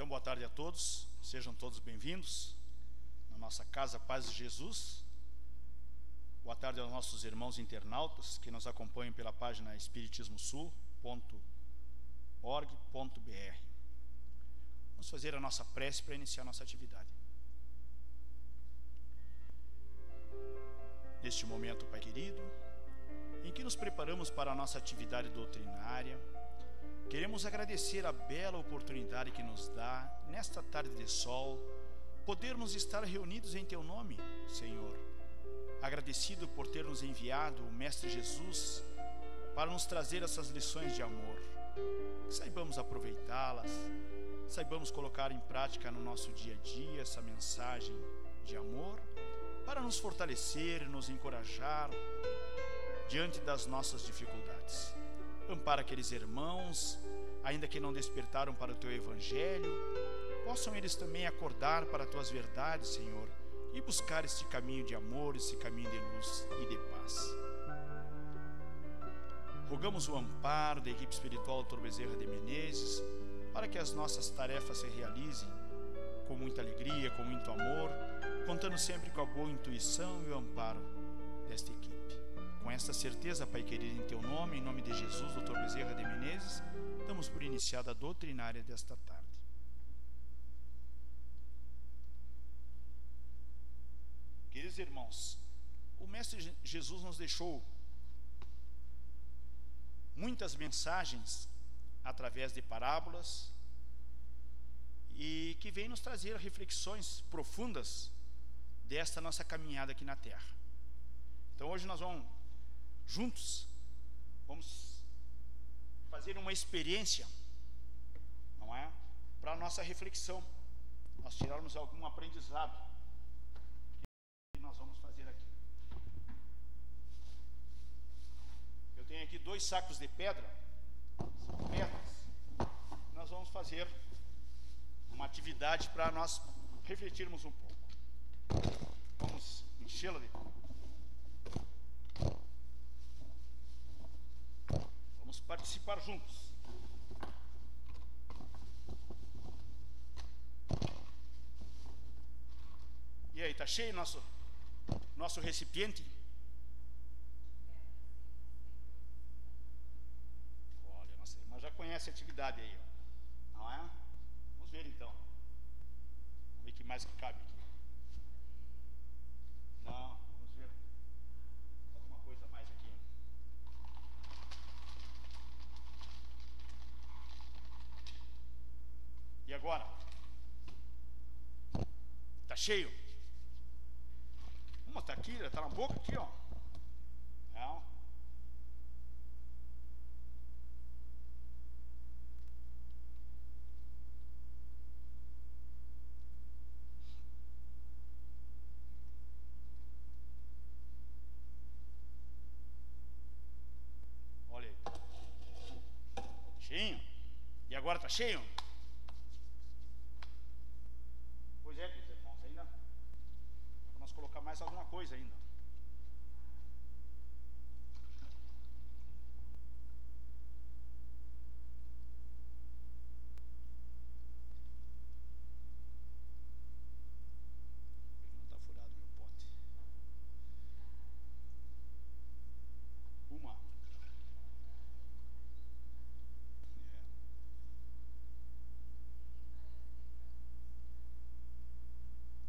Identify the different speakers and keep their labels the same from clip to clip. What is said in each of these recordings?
Speaker 1: Então, boa tarde a todos, sejam todos bem-vindos na nossa casa Paz de Jesus. Boa tarde aos nossos irmãos internautas que nos acompanham pela página espiritismosul.org.br. Vamos fazer a nossa prece para iniciar a nossa atividade. Neste momento, Pai querido, em que nos preparamos para a nossa atividade doutrinária, queremos agradecer a bela oportunidade que nos dá, nesta tarde de sol, podermos estar reunidos em Teu nome, Senhor. Agradecido por ter nos enviado o Mestre Jesus para nos trazer essas lições de amor. Que saibamos aproveitá-las, saibamos colocar em prática no nosso dia a dia essa mensagem de amor, para nos fortalecer, nos encorajar diante das nossas dificuldades. Ampara aqueles irmãos, ainda que não despertaram para o Teu Evangelho, possam eles também acordar para as Tuas verdades, Senhor, e buscar este caminho de amor, esse caminho de luz e de paz. Rogamos o amparo da equipe espiritual Dr. Bezerra de Menezes, para que as nossas tarefas se realizem com muita alegria, com muito amor, contando sempre com a boa intuição e o amparo desta equipe. Com esta certeza, Pai querido, em Teu nome, em nome de Jesus, Dr. Bezerra de Menezes, damos por iniciada a doutrinária desta tarde. Queridos irmãos, o Mestre Jesus nos deixou muitas mensagens através de parábolas e que vem nos trazer reflexões profundas desta nossa caminhada aqui na Terra. Então hoje nós vamos fazer uma experiência, não é? Para a nossa reflexão, nós tirarmos algum aprendizado que nós vamos fazer aqui. Eu tenho aqui 2 sacos de pedras. Nós vamos fazer uma atividade para nós refletirmos um pouco. Vamos enchê-la de... Vamos participar juntos. E aí, tá cheio nosso recipiente? Olha, nossa irmã já conhece a atividade aí, ó. Não é? Vamos ver então. Vamos ver o que mais que cabe aqui. Não, vamos ver alguma coisa mais aqui. E agora? Tá cheio? Uma tá aqui, tá na boca aqui, ó. Não. Olha aí. Cheinho? E agora tá cheio? Pois é, queridos irmãos, ainda para nós colocar mais alguma coisa ainda. Não está furado meu pote. Uma.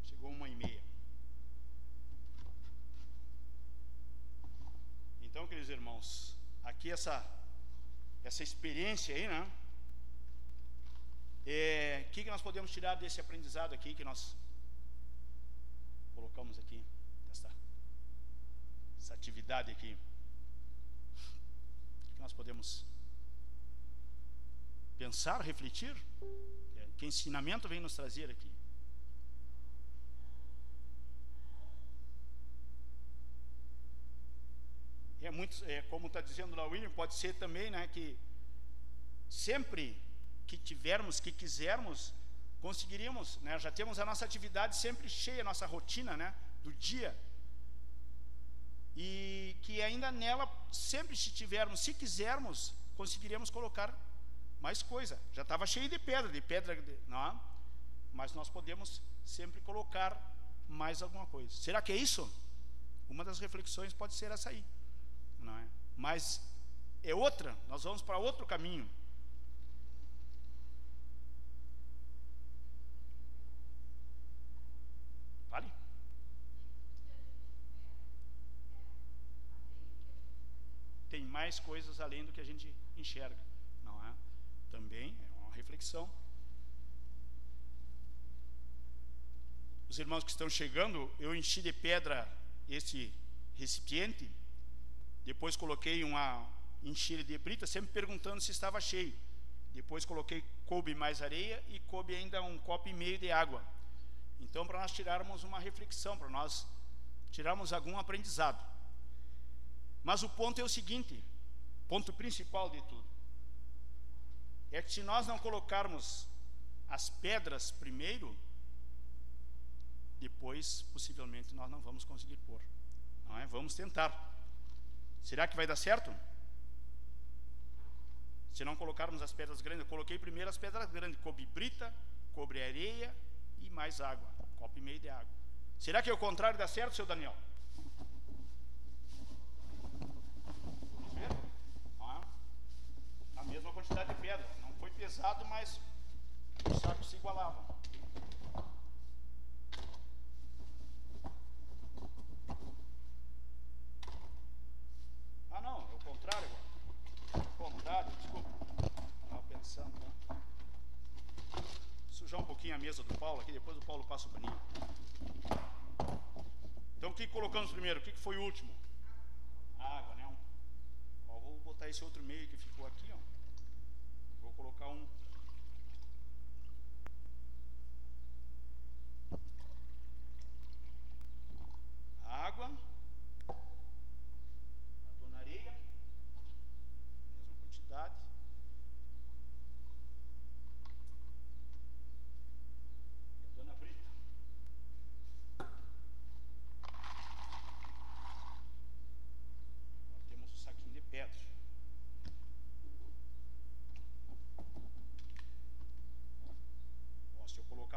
Speaker 1: Chegou 1h30. Então, queridos irmãos, aqui essa experiência aí, né? O que nós podemos tirar desse aprendizado aqui que nós colocamos aqui, essa atividade aqui? O que nós podemos pensar, refletir? Que ensinamento vem nos trazer aqui? Como está dizendo lá o William, pode ser também, né, que sempre que tivermos, que quisermos, conseguiríamos, né, já temos a nossa atividade sempre cheia, a nossa rotina, né, do dia, e que ainda nela, sempre se tivermos, se quisermos, conseguiríamos colocar mais coisa. Já estava cheio de pedra, não, mas nós podemos sempre colocar mais alguma coisa. Será que é isso? Uma das reflexões pode ser essa aí, não é? Mas é outra, nós vamos para outro caminho. Vale? Tem mais coisas além do que a gente enxerga, não é? Também é uma reflexão. Os irmãos que estão chegando, eu enchi de pedra esse recipiente, depois coloquei enchi de brita, sempre perguntando se estava cheio. Depois coube mais areia e coube ainda 1,5 copo de água. Então, para nós tirarmos uma reflexão, para nós tirarmos algum aprendizado. Mas o ponto é o seguinte, ponto principal de tudo, é que se nós não colocarmos as pedras primeiro, depois possivelmente nós não vamos conseguir pôr, não é? Vamos tentar. Será que vai dar certo? Se não colocarmos as pedras grandes, eu coloquei primeiro as pedras grandes, coube brita, coube areia e mais água, 1,5 copo de água. Será que é o contrário dá certo, seu Daniel? Vamos ver? A mesma quantidade de pedra, não foi pesado, mas os sacos se igualavam. Não, é o contrário agora. O contrário, desculpa. Estava pensando, tá? Sujar um pouquinho a mesa do Paulo aqui, depois o Paulo passa o paninho. Então o que colocamos primeiro? O que foi o último? Água, né? Vou botar esse outro meio que ficou aqui, ó. Vou colocar água.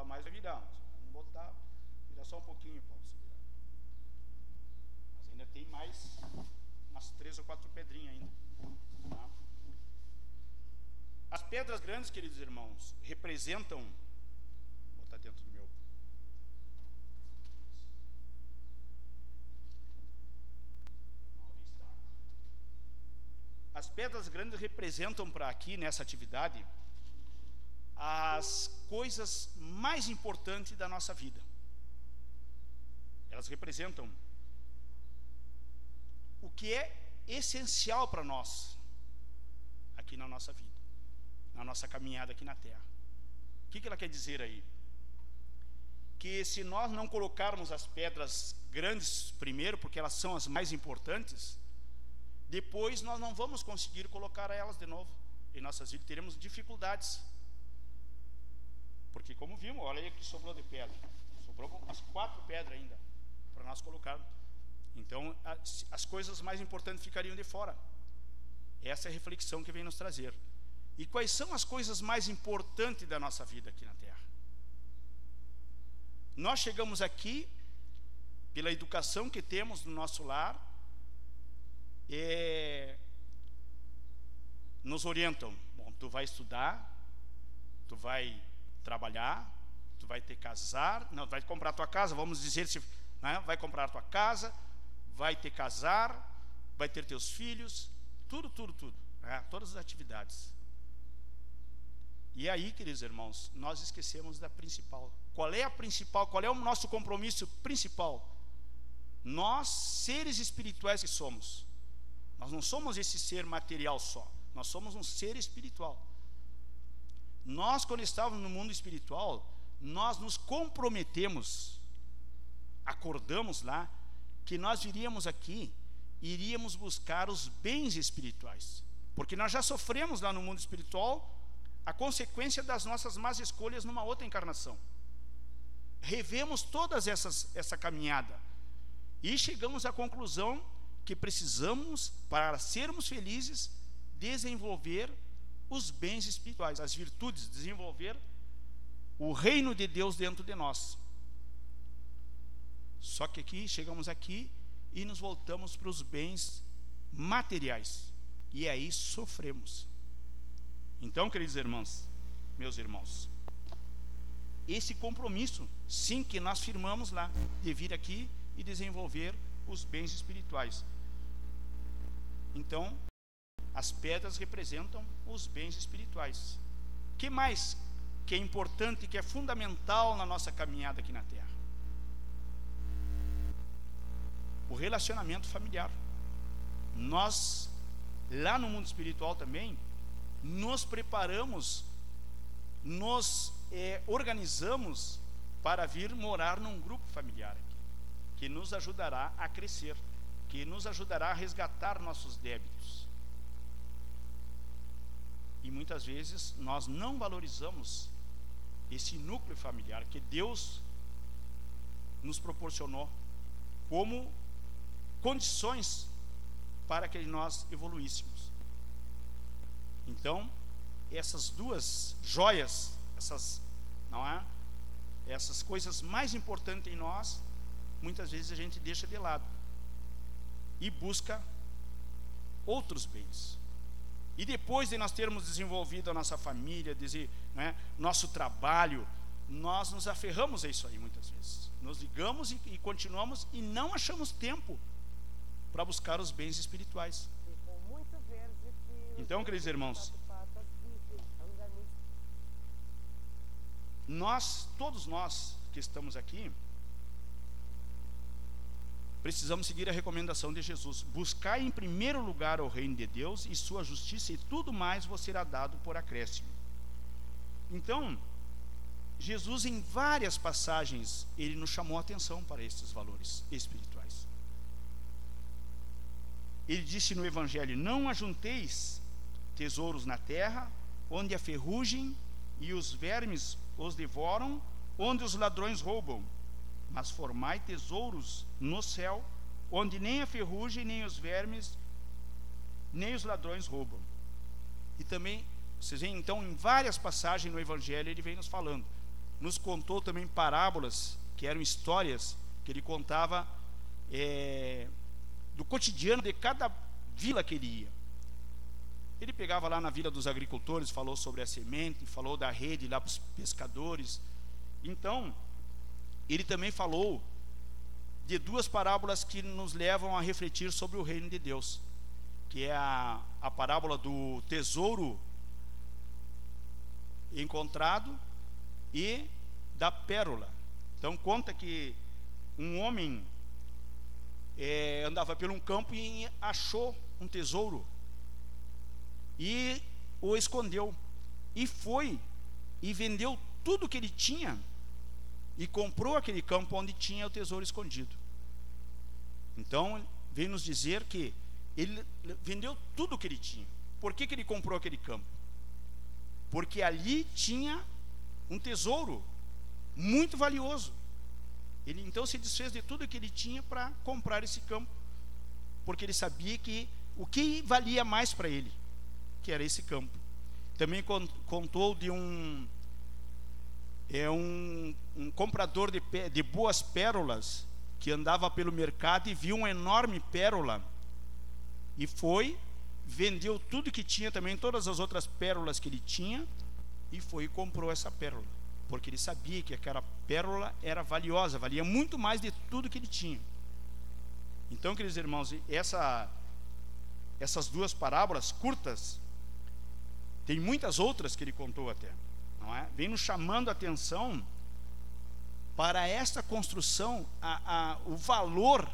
Speaker 1: Mais vai virar, vamos botar, virar só um pouquinho, Paulo, se virar. Mas ainda tem mais umas 3 ou 4 pedrinhas ainda, tá? As pedras grandes, queridos irmãos, representam, vou botar dentro do meu, as pedras grandes representam para aqui nessa atividade as coisas mais importantes da nossa vida. Elas representam o que é essencial para nós aqui na nossa vida, na nossa caminhada aqui na Terra. O que ela quer dizer aí? Que se nós não colocarmos as pedras grandes primeiro, porque elas são as mais importantes, depois nós não vamos conseguir colocar elas de novo em nossas vidas, teremos dificuldades. Porque como vimos, olha aí que sobrou de pedra. Sobrou umas 4 pedras ainda para nós colocarmos. Então, as coisas mais importantes ficariam de fora. Essa é a reflexão que vem nos trazer. E quais são as coisas mais importantes da nossa vida aqui na Terra? Nós chegamos aqui pela educação que temos no nosso lar, nos orientam. Bom, tu vai estudar, tu vai trabalhar, tu vai ter que casar, não, vai comprar tua casa, vamos dizer, né? Vai comprar tua casa, vai ter que casar, vai ter teus filhos, tudo, né? Todas as atividades. E aí, queridos irmãos, nós esquecemos da principal. Qual é a principal? Qual é o nosso compromisso principal? Nós, seres espirituais que somos, nós não somos esse ser material só, nós somos um ser espiritual. Nós, quando estávamos no mundo espiritual, nós nos comprometemos, acordamos lá, que nós viríamos aqui, iríamos buscar os bens espirituais, porque nós já sofremos lá no mundo espiritual a consequência das nossas más escolhas numa outra encarnação. Revemos todas essa caminhada e chegamos à conclusão que precisamos, para sermos felizes, desenvolver os bens espirituais, as virtudes, desenvolver o reino de Deus dentro de nós. Só que aqui, chegamos aqui e nos voltamos para os bens materiais, e aí sofremos. Então, queridos irmãos, meus irmãos, esse compromisso, sim, que nós firmamos lá, de vir aqui e desenvolver os bens espirituais. Então, as pedras representam os bens espirituais. O que mais que é importante, que é fundamental na nossa caminhada aqui na Terra? O relacionamento familiar. Nós, lá no mundo espiritual também, nos preparamos, nos organizamos para vir morar num grupo familiar aqui, que nos ajudará a crescer, que nos ajudará a resgatar nossos débitos. E muitas vezes nós não valorizamos esse núcleo familiar que Deus nos proporcionou como condições para que nós evoluíssemos. Então, essas duas joias, essas coisas mais importantes em nós, muitas vezes a gente deixa de lado e busca outros bens. E depois de nós termos desenvolvido a nossa família, nosso trabalho, nós nos aferramos a isso aí muitas vezes. Nos ligamos e continuamos e não achamos tempo para buscar os bens espirituais. Então, queridos irmãos, todos nós que estamos aqui, precisamos seguir a recomendação de Jesus: buscar em primeiro lugar o reino de Deus e sua justiça, e tudo mais vos será dado por acréscimo. Então, Jesus, em várias passagens, ele nos chamou a atenção para esses valores espirituais. Ele disse no Evangelho: não ajunteis tesouros na terra, onde a ferrugem e os vermes os devoram, onde os ladrões roubam, mas formai tesouros no céu, onde nem a ferrugem, nem os vermes, nem os ladrões roubam. E também, vocês veem, então, em várias passagens no Evangelho, ele vem nos falando. Nos contou também parábolas, que eram histórias que ele contava do cotidiano de cada vila que ele ia. Ele pegava lá na vila dos agricultores, falou sobre a semente, falou da rede lá para os pescadores. Então, ele também falou de duas parábolas que nos levam a refletir sobre o reino de Deus, que é a parábola do tesouro encontrado e da pérola. Então conta que um homem andava por um campo e achou um tesouro e o escondeu, e foi e vendeu tudo que ele tinha e comprou aquele campo onde tinha o tesouro escondido. Então vem nos dizer que ele vendeu tudo o que ele tinha. Por que ele comprou aquele campo? Porque ali tinha um tesouro muito valioso. Ele então se desfez de tudo que ele tinha para comprar esse campo, porque ele sabia que o que valia mais para ele, que era esse campo. Também contou de um comprador de boas pérolas, que andava pelo mercado e viu uma enorme pérola, e foi, vendeu tudo que tinha também, todas as outras pérolas que ele tinha, e foi e comprou essa pérola, porque ele sabia que aquela pérola era valiosa, valia muito mais de tudo que ele tinha. Então, queridos irmãos, essas duas parábolas curtas, tem muitas outras que ele contou até, não é? Vem nos chamando a atenção para esta construção, o valor,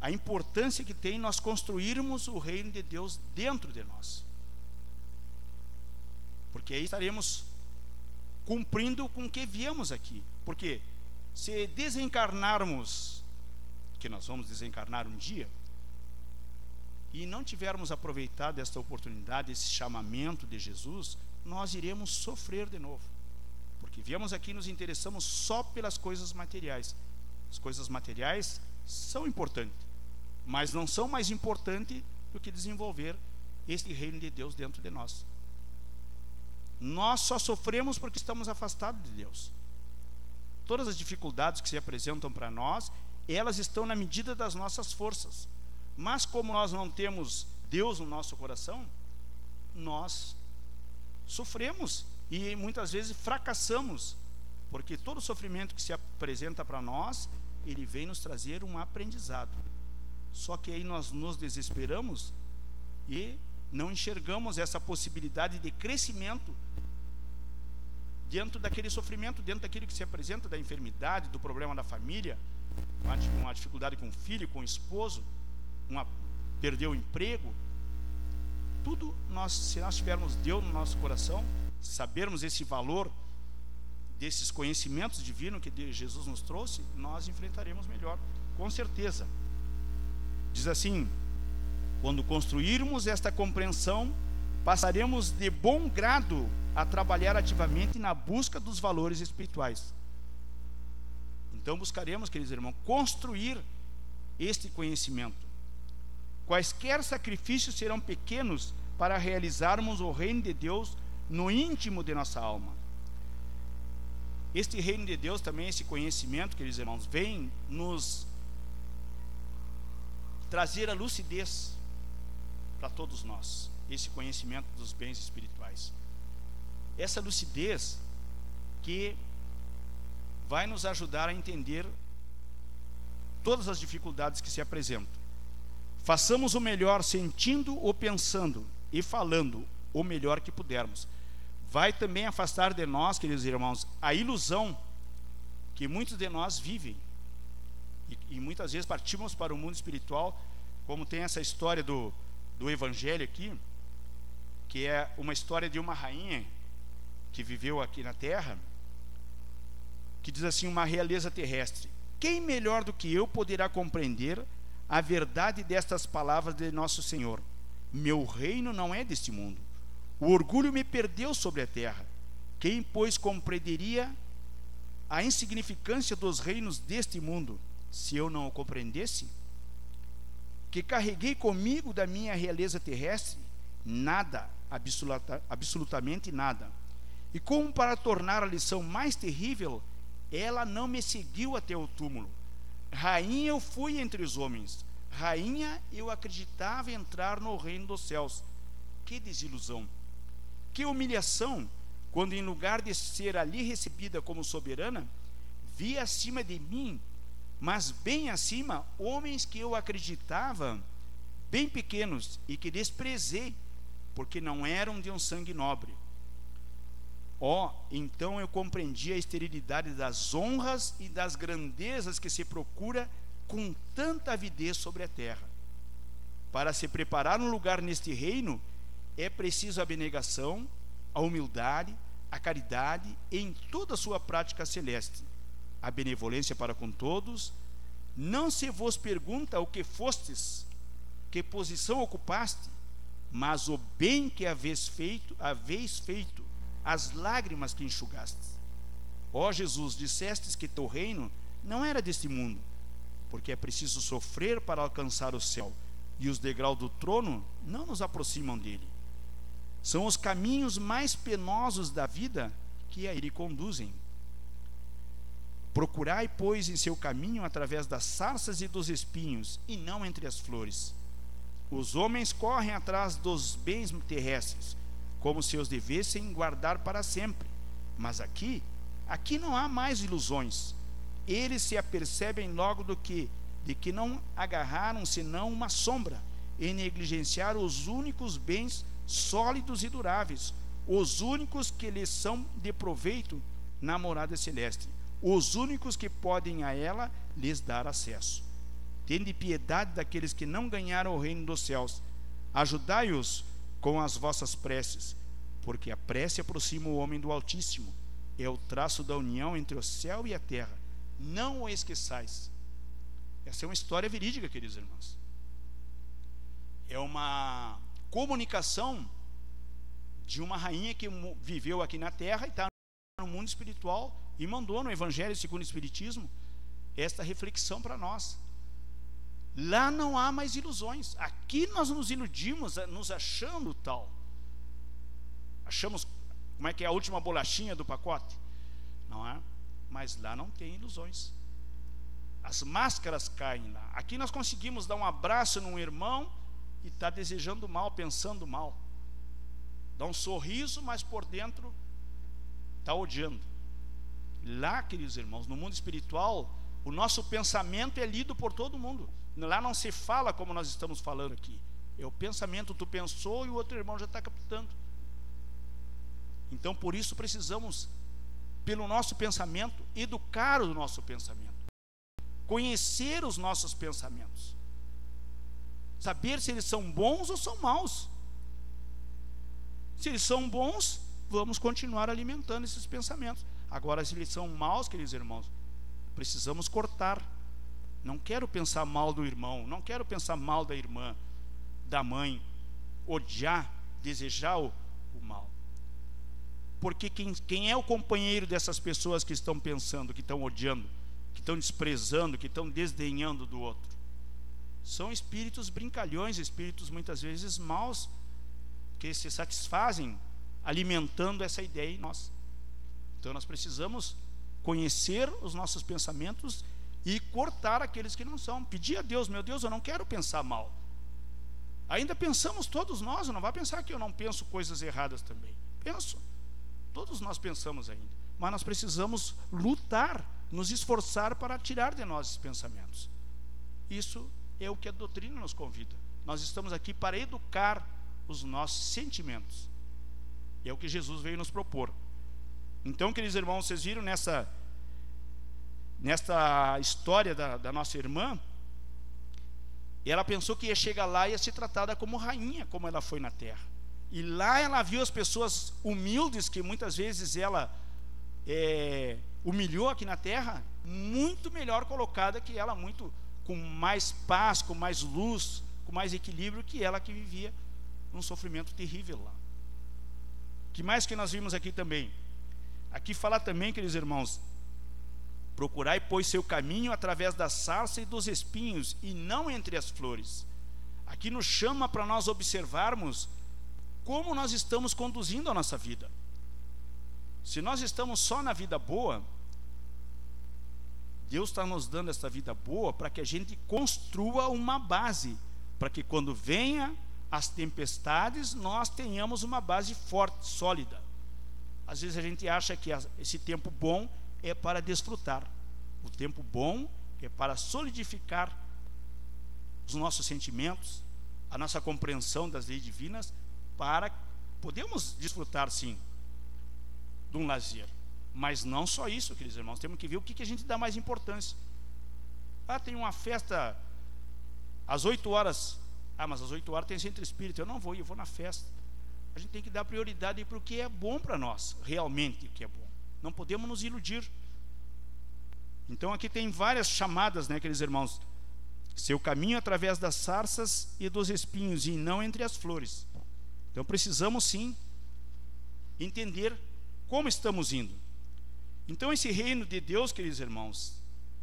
Speaker 1: a importância que tem nós construirmos o reino de Deus dentro de nós, porque aí estaremos cumprindo com o que viemos aqui. Porque se desencarnarmos, que nós vamos desencarnar um dia, e não tivermos aproveitado esta oportunidade, esse chamamento de Jesus, nós iremos sofrer de novo, porque viemos aqui e nos interessamos só pelas coisas materiais. As coisas materiais são importantes, mas não são mais importantes do que desenvolver este reino de Deus dentro de nós. Nós só sofremos porque estamos afastados de Deus. Todas as dificuldades que se apresentam para nós, elas estão na medida das nossas forças. Mas como nós não temos Deus no nosso coração, nós sofremos e muitas vezes fracassamos, porque todo sofrimento que se apresenta para nós, ele vem nos trazer um aprendizado. Só que aí nós nos desesperamos e não enxergamos essa possibilidade de crescimento dentro daquele sofrimento, dentro daquilo que se apresenta, da enfermidade, do problema da família, uma dificuldade com o filho, com o esposo, perder o emprego. Tudo, se nós tivermos Deus no nosso coração, sabermos esse valor desses conhecimentos divinos que Jesus nos trouxe, nós enfrentaremos melhor, com certeza. Diz assim: quando construirmos esta compreensão, passaremos de bom grado a trabalhar ativamente na busca dos valores espirituais. Então buscaremos, queridos irmãos, construir este conhecimento. Quaisquer sacrifícios serão pequenos para realizarmos o reino de Deus no íntimo de nossa alma. Este reino de Deus também, esse conhecimento, queridos irmãos, vem nos trazer a lucidez para todos nós, esse conhecimento dos bens espirituais. Essa lucidez que vai nos ajudar a entender todas as dificuldades que se apresentam. Façamos o melhor sentindo ou pensando e falando o melhor que pudermos. Vai também afastar de nós, queridos irmãos, a ilusão que muitos de nós vivem. E muitas vezes partimos para o mundo espiritual, como tem essa história do Evangelho aqui, que é uma história de uma rainha que viveu aqui na terra, que diz assim: uma realeza terrestre. Quem melhor do que eu poderá compreender a verdade destas palavras de nosso Senhor? Meu reino não é deste mundo. O orgulho me perdeu sobre a terra. Quem, pois, compreenderia a insignificância dos reinos deste mundo, se eu não o compreendesse? Que carreguei comigo da minha realeza terrestre? Nada, absolutamente nada. E como para tornar a lição mais terrível, ela não me seguiu até o túmulo. Rainha eu fui entre os homens, rainha eu acreditava entrar no reino dos céus. Que desilusão, que humilhação, quando em lugar de ser ali recebida como soberana, vi acima de mim, mas bem acima, homens que eu acreditava bem pequenos e que desprezei, porque não eram de um sangue nobre. Então eu compreendi a esterilidade das honras e das grandezas que se procura com tanta avidez sobre a terra. Para se preparar um lugar neste reino, é preciso a abnegação, a humildade, a caridade em toda a sua prática celeste, a benevolência para com todos. Não se vos pergunta o que fostes, que posição ocupaste, mas o bem que haveis feito, as lágrimas que enxugastes. Ó Jesus, dissestes que teu reino não era deste mundo, porque é preciso sofrer para alcançar o céu, e os degraus do trono não nos aproximam dele. São os caminhos mais penosos da vida que a ele conduzem. Procurai, pois, em seu caminho através das sarças e dos espinhos, e não entre as flores. Os homens correm atrás dos bens terrestres, como se os devessem guardar para sempre. Mas aqui não há mais ilusões. Eles se apercebem logo de que não agarraram senão uma sombra, e negligenciaram os únicos bens sólidos e duráveis, os únicos que lhes são de proveito na morada celeste, os únicos que podem a ela lhes dar acesso. Tende piedade daqueles que não ganharam o reino dos céus. Ajudai-os com as vossas preces, porque a prece aproxima o homem do Altíssimo, é o traço da união entre o céu e a terra. Não o esqueçais. Essa é uma história verídica, queridos irmãos. É uma comunicação de uma rainha que viveu aqui na terra e está no mundo espiritual e mandou no Evangelho segundo o Espiritismo esta reflexão para nós. Lá não há mais ilusões. Aqui nós nos iludimos, nos achando tal. Achamos Como é que é a última bolachinha do pacote? Não é? Mas lá não tem ilusões. As máscaras caem lá. Aqui nós conseguimos dar um abraço num irmão e está desejando mal, pensando mal. Dá um sorriso, mas por dentro está odiando. Lá, queridos irmãos, no mundo espiritual, o nosso pensamento é lido por todo mundo. Lá não se fala como nós estamos falando aqui. É o pensamento, tu pensou e o outro irmão já está captando. Então, por isso precisamos, pelo nosso pensamento, educar o nosso pensamento. Conhecer os nossos pensamentos. Saber se eles são bons ou são maus. Se eles são bons, vamos continuar alimentando esses pensamentos. Agora, se eles são maus, queridos irmãos, precisamos cortar. Não quero pensar mal do irmão, não quero pensar mal da irmã, da mãe, odiar, desejar o mal. Porque quem é o companheiro dessas pessoas que estão pensando, que estão odiando, que estão desprezando, que estão desdenhando do outro? São espíritos brincalhões, espíritos muitas vezes maus, que se satisfazem alimentando essa ideia em nós. Então nós precisamos conhecer os nossos pensamentos e cortar aqueles que não são. Pedir a Deus: meu Deus, eu não quero pensar mal. Ainda pensamos todos nós, não vai pensar que eu não penso coisas erradas também. Penso, todos nós pensamos ainda. Mas nós precisamos lutar, nos esforçar para tirar de nós esses pensamentos. Isso é o que a doutrina nos convida. Nós estamos aqui para educar os nossos sentimentos. É o que Jesus veio nos propor. Então, queridos irmãos, vocês viram nesta história da nossa irmã, ela pensou que ia chegar lá e ia ser tratada como rainha, como ela foi na terra. E lá ela viu as pessoas humildes, que muitas vezes ela humilhou aqui na terra, muito melhor colocada que ela, muito com mais paz, com mais luz, com mais equilíbrio que ela, que vivia um sofrimento terrível lá. Que mais que nós vimos aqui também? Aqui fala também, queridos irmãos: procurai, pois, seu caminho através da sarça e dos espinhos, e não entre as flores. Aqui nos chama para nós observarmos como nós estamos conduzindo a nossa vida. Se nós estamos só na vida boa, Deus está nos dando essa vida boa para que a gente construa uma base, para que quando venha as tempestades, nós tenhamos uma base forte, sólida. Às vezes a gente acha que esse tempo bom é para desfrutar. O tempo bom é para solidificar os nossos sentimentos, a nossa compreensão das leis divinas, para podemos desfrutar, sim, de um lazer. Mas não só isso, queridos irmãos. Temos que ver o que a gente dá mais importância. Tem uma festa às 8 horas. Mas às 8 horas tem centro espírita. Eu não vou, eu vou na festa. A gente tem que dar prioridade para o que é bom para nós, realmente o que é bom. Não podemos nos iludir. Então aqui tem várias chamadas, né, queridos irmãos? Seu caminho através das sarças e dos espinhos, e não entre as flores. Então precisamos sim entender como estamos indo. Então esse reino de Deus, queridos irmãos,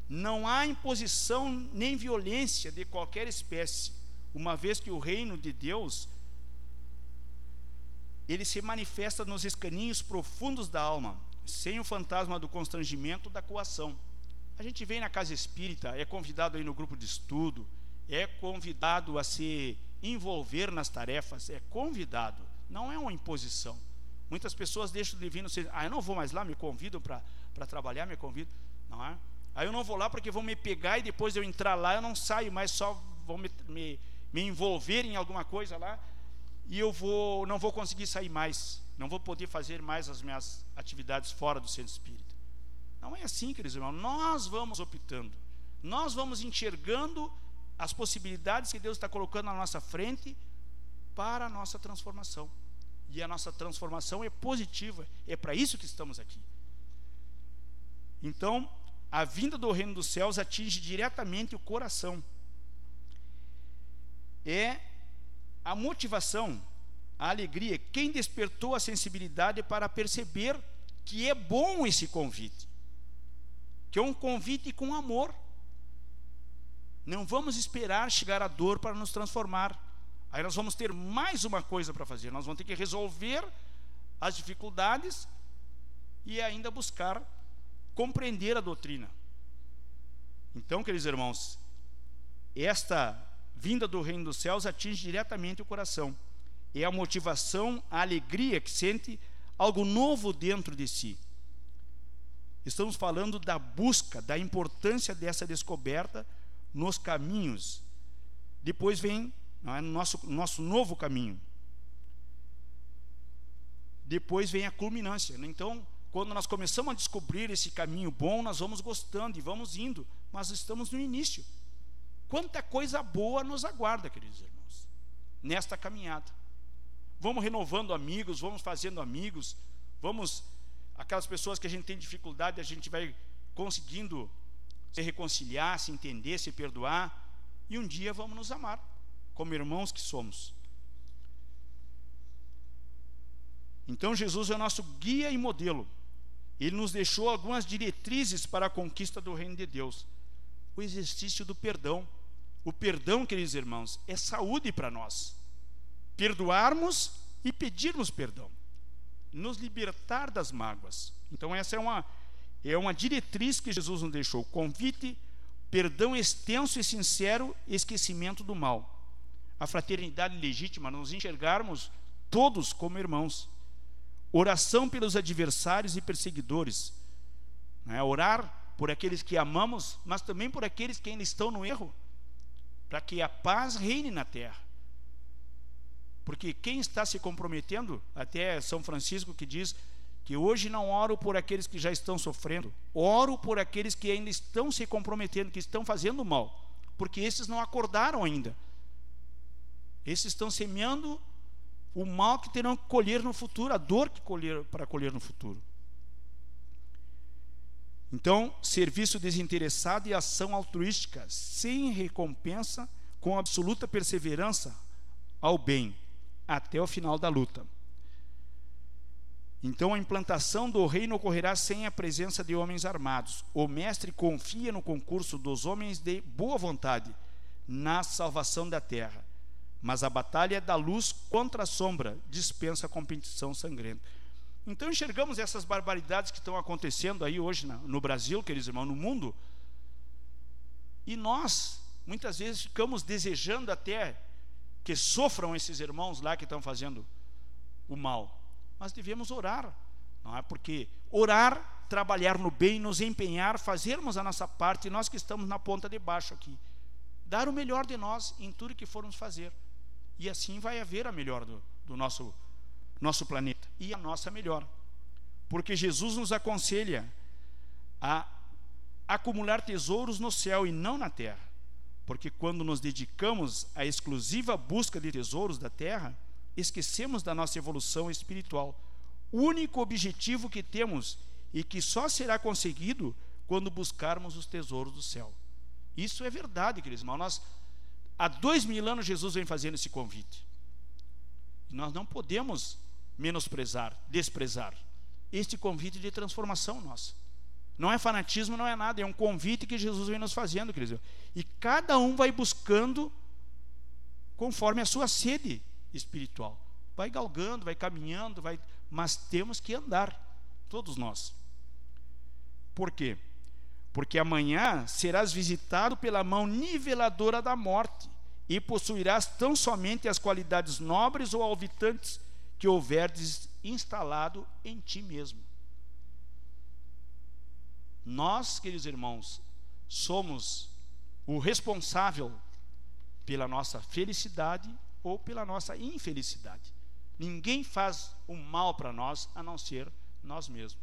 Speaker 1: não há imposição nem violência de qualquer espécie, uma vez que o reino de Deus, ele se manifesta nos escaninhos profundos da alma, sem o fantasma do constrangimento, da coação. A gente vem na casa espírita, é convidado aí no grupo de estudo, é convidado a se envolver nas tarefas, é convidado, não é uma imposição. Muitas pessoas deixam de vir, eu não vou mais lá, me convidam para trabalhar, me convidam, não é? Aí eu não vou lá porque vão me pegar, e depois de eu entrar lá eu não saio mais, só vão me envolver em alguma coisa lá, e eu não vou conseguir sair mais, não vou poder fazer mais as minhas atividades fora do centro espírita. Não é assim, queridos irmãos. Nós vamos optando, nós vamos enxergando as possibilidades que Deus está colocando na nossa frente para a nossa transformação. E a nossa transformação é positiva, é para isso que estamos aqui. Então, a vinda do reino dos céus atinge diretamente o coração. É a motivação, a alegria, quem despertou a sensibilidade para perceber que é bom esse convite, que é um convite com amor. Não vamos esperar chegar a dor para nos transformar. Aí nós vamos ter mais uma coisa para fazer. Nós vamos ter que resolver as dificuldades e ainda buscar compreender a doutrina. Então, queridos irmãos, esta vinda do reino dos céus atinge diretamente o coração. É a motivação, a alegria que sente algo novo dentro de si. Estamos falando da busca, da importância dessa descoberta nos caminhos. Depois vem nosso novo caminho. Depois vem a culminância. Então, quando nós começamos a descobrir esse caminho bom, nós vamos gostando e vamos indo, mas estamos no início. Quanta coisa boa nos aguarda, queridos irmãos, nesta caminhada. Vamos renovando amigos, vamos fazendo amigos, aquelas pessoas que a gente tem dificuldade, a gente vai conseguindo se reconciliar, se entender, se perdoar, e um dia vamos nos amar, como irmãos que somos. Então Jesus é o nosso guia e modelo. Ele nos deixou algumas diretrizes para a conquista do reino de Deus. O exercício do perdão. O perdão, queridos irmãos, é saúde para nós. Perdoarmos e pedirmos perdão. Nos libertar das mágoas. Então essa é uma diretriz que Jesus nos deixou. Convite, perdão extenso e sincero, esquecimento do mal. A fraternidade legítima, nos enxergarmos todos como irmãos. Oração pelos adversários e perseguidores. Orar por aqueles que amamos, mas também por aqueles que ainda estão no erro, para que a paz reine na terra. Porque quem está se comprometendo, até São Francisco que diz que hoje não oro por aqueles que já estão sofrendo, oro por aqueles que ainda estão se comprometendo, que estão fazendo mal, porque esses não acordaram ainda. Esses estão semeando o mal que terão que colher no futuro, a dor que para colher no futuro. Então, serviço desinteressado e ação altruística, sem recompensa, com absoluta perseverança ao bem, até o final da luta. Então, a implantação do reino ocorrerá sem a presença de homens armados. O mestre confia no concurso dos homens de boa vontade, na salvação da terra. Mas a batalha da luz contra a sombra dispensa a competição sangrenta. Então enxergamos essas barbaridades que estão acontecendo aí hoje no Brasil, queridos irmãos, no mundo. E nós, muitas vezes, ficamos desejando até que sofram esses irmãos lá que estão fazendo o mal. Mas devemos orar, não é? Porque orar, trabalhar no bem, nos empenhar, fazermos a nossa parte, nós que estamos na ponta de baixo aqui. Dar o melhor de nós em tudo que formos fazer. E assim vai haver a melhor do nosso planeta e a nossa melhor. Porque Jesus nos aconselha a acumular tesouros no céu e não na terra. Porque quando nos dedicamos à exclusiva busca de tesouros da terra, esquecemos da nossa evolução espiritual. O único objetivo que temos e que só será conseguido quando buscarmos os tesouros do céu. Isso é verdade, queridos irmãos. Há 2000 anos Jesus vem fazendo esse convite. E nós não podemos menosprezar, desprezar este convite de transformação nossa. Não é fanatismo, não é nada, é um convite que Jesus vem nos fazendo, queridos. E cada um vai buscando conforme a sua sede espiritual. Vai galgando, vai caminhando, mas temos que andar, todos nós. Por quê? Porque amanhã serás visitado pela mão niveladora da morte e possuirás tão somente as qualidades nobres ou alvitantes que houverdes instalado em ti mesmo. Nós, queridos irmãos, somos o responsável pela nossa felicidade ou pela nossa infelicidade. Ninguém faz o mal para nós a não ser nós mesmos.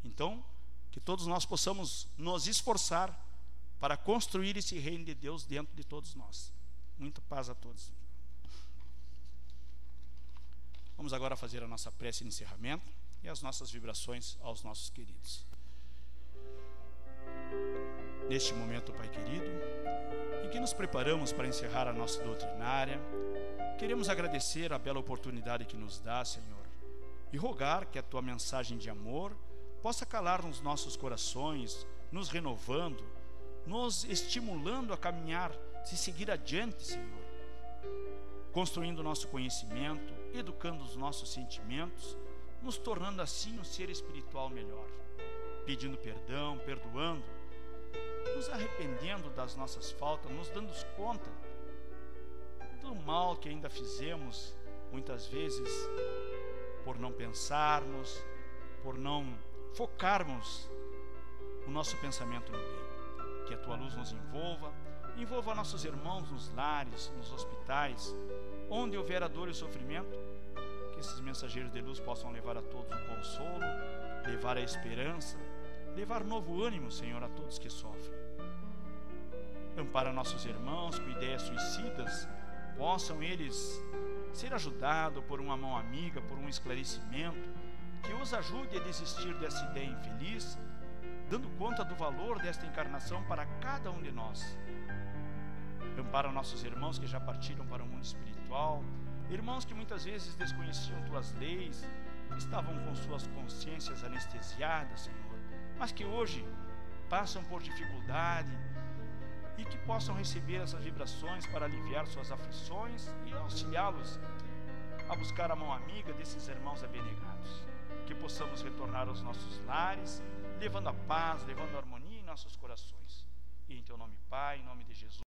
Speaker 1: Então, que todos nós possamos nos esforçar para construir esse reino de Deus dentro de todos nós. Muita paz a todos. Vamos agora fazer a nossa prece de encerramento e as nossas vibrações aos nossos queridos. Neste momento, Pai querido, em que nos preparamos para encerrar a nossa doutrinária, queremos agradecer a bela oportunidade que nos dá, Senhor, e rogar que a Tua mensagem de amor possa calar nos nossos corações, nos renovando, nos estimulando a caminhar, se seguir adiante, Senhor, construindo o nosso conhecimento, educando os nossos sentimentos, nos tornando assim um ser espiritual melhor, pedindo perdão, perdoando, nos arrependendo das nossas faltas, nos dando conta do mal que ainda fizemos, muitas vezes, por não pensarmos, por não focarmos o nosso pensamento no bem. Que a tua luz nos envolva nossos irmãos nos lares, nos hospitais, onde houver a dor e o sofrimento, que esses mensageiros de luz possam levar a todos o consolo, levar a esperança, levar novo ânimo, Senhor, a todos que sofrem. Ampara nossos irmãos com ideias suicidas, possam eles ser ajudados por uma mão amiga, por um esclarecimento, que os ajude a desistir dessa ideia infeliz, dando conta do valor desta encarnação para cada um de nós. Ampara nossos irmãos que já partiram para o mundo espiritual, irmãos que muitas vezes desconheciam tuas leis, estavam com suas consciências anestesiadas, Senhor, mas que hoje passam por dificuldade e que possam receber essas vibrações para aliviar suas aflições e auxiliá-los a buscar a mão amiga desses irmãos abnegados. Que possamos retornar aos nossos lares, levando a paz, levando a harmonia em nossos corações. E em teu nome, Pai, em nome de Jesus.